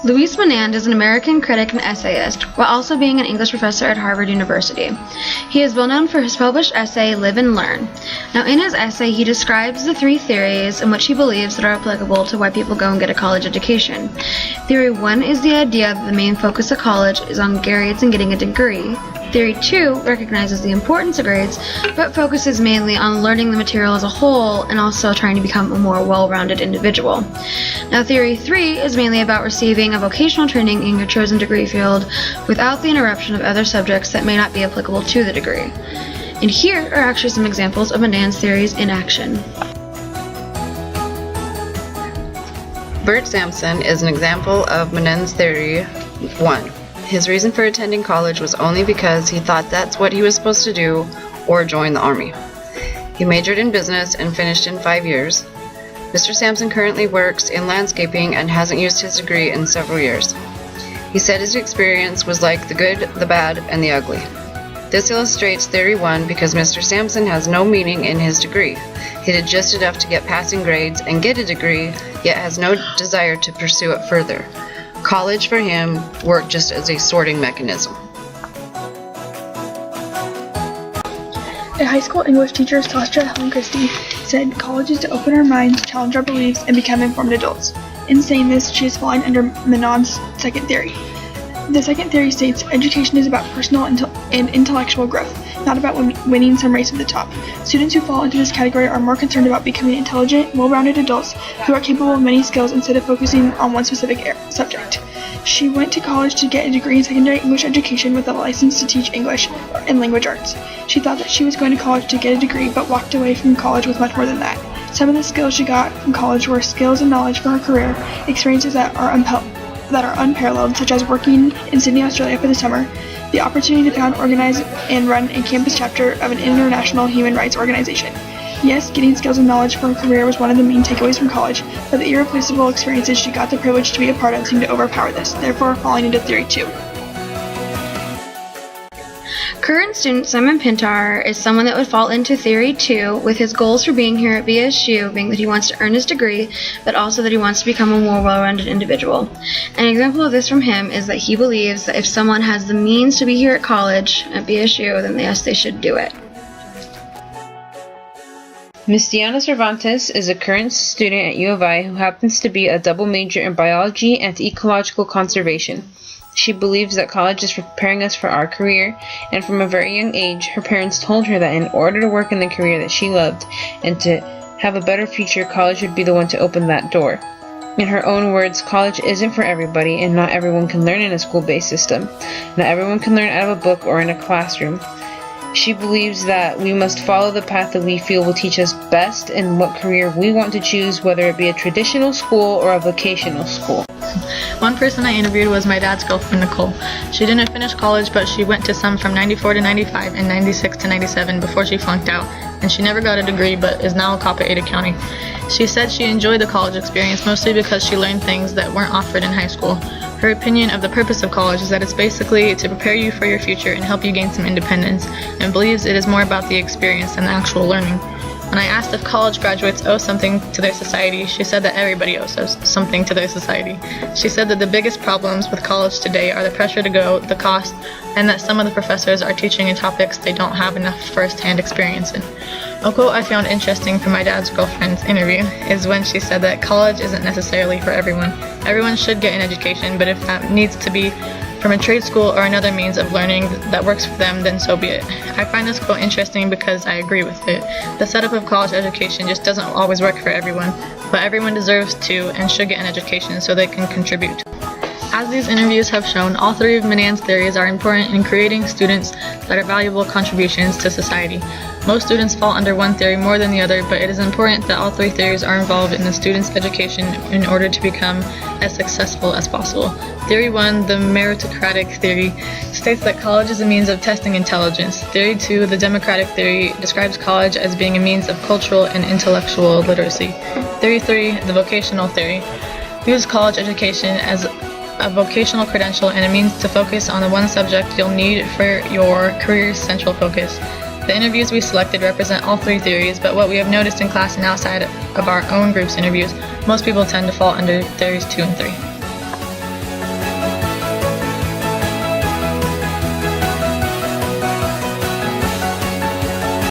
Luis Menand is an American critic and essayist, while also being an English professor at Harvard University. He is well known for his published essay, Live and Learn. Now, in his essay, he describes the three theories in which he believes that are applicable to why people go and get a college education. Theory 1 is the idea that the main focus of college is on grades and getting a degree. Theory 2 recognizes the importance of grades, but focuses mainly on learning the material as a whole and also trying to become a more well-rounded individual. Now, Theory 3 is mainly about receiving a vocational training in your chosen degree field without the interruption of other subjects that may not be applicable to the degree. And here are actually some examples of Menand's theories in action. Bert Sampson is an example of Menand's theory 1. His reason for attending college was only because he thought that's what he was supposed to do or join the army. He majored in business and finished in 5 years. Mr. Sampson currently works in landscaping and hasn't used his degree in several years. He said his experience was like the good, the bad, and the ugly. This illustrates Theory 1 because Mr. Sampson has no meaning in his degree. He did just enough to get passing grades and get a degree, yet has no desire to pursue it further. College for him worked just as a sorting mechanism. A high school English teacher, Sasha Helen Christie, said college is to open our minds, challenge our beliefs, and become informed adults. In saying this, she is falling under Menand's second theory. The second theory states education is about personal and intellectual growth, not about winning some race at the top. Students who fall into this category are more concerned about becoming intelligent, well-rounded adults who are capable of many skills instead of focusing on one specific subject. She went to college to get a degree in secondary English education with a license to teach English and language arts. She thought that she was going to college to get a degree, but walked away from college with much more than that. Some of the skills she got from college were skills and knowledge for her career, experiences that are unparalleled, such as working in Sydney, Australia for the summer, the opportunity to found, organize, and run a campus chapter of an international human rights organization. Yes, getting skills and knowledge for her career was one of the main takeaways from college, but the irreplaceable experiences she got the privilege to be a part of seemed to overpower this, therefore falling into Theory 2. Current student Simon Pintar is someone that would fall into Theory 2, with his goals for being here at BSU being that he wants to earn his degree, but also that he wants to become a more well-rounded individual. An example of this from him is that he believes that if someone has the means to be here at college at BSU, then yes, they should do it. Miss Diana Cervantes is a current student at U of I who happens to be a double major in biology and ecological conservation. She believes that college is preparing us for our career, and from a very young age, her parents told her that in order to work in the career that she loved and to have a better future, college would be the one to open that door. In her own words, college isn't for everybody, and not everyone can learn in a school-based system. Not everyone can learn out of a book or in a classroom. She believes that we must follow the path that we feel will teach us best and what career we want to choose, whether it be a traditional school or a vocational school. One person I interviewed was my dad's girlfriend, Nicole. She didn't finish college, but she went to some from 94 to 95 and 96 to 97 before she flunked out, and she never got a degree but is now a cop at Ada County. She said she enjoyed the college experience mostly because she learned things that weren't offered in high school. Her opinion of the purpose of college is that it's basically to prepare you for your future and help you gain some independence, and believes it is more about the experience than the actual learning. When I asked if college graduates owe something to their society, she said that everybody owes something to their society. She said that the biggest problems with college today are the pressure to go, the cost, and that some of the professors are teaching in topics they don't have enough first-hand experience in. A quote I found interesting from my dad's girlfriend's interview is when she said that college isn't necessarily for everyone. Everyone should get an education, but if that needs to be from a trade school or another means of learning that works for them, then so be it. I find this quote interesting because I agree with it. The setup of college education just doesn't always work for everyone, but everyone deserves to and should get an education so they can contribute. As these interviews have shown, all three of Menand's theories are important in creating students that are valuable contributions to society. Most students fall under one theory more than the other, but it is important that all three theories are involved in the student's education in order to become as successful as possible. Theory 1, the meritocratic theory, states that college is a means of testing intelligence. Theory 2, the democratic theory, describes college as being a means of cultural and intellectual literacy. Theory 3, the vocational theory, views college education as a vocational credential and a means to focus on the one subject you'll need for your career's central focus. The interviews we selected represent all three theories, but what we have noticed in class and outside of our own group's interviews, most people tend to fall under theories 2 and 3.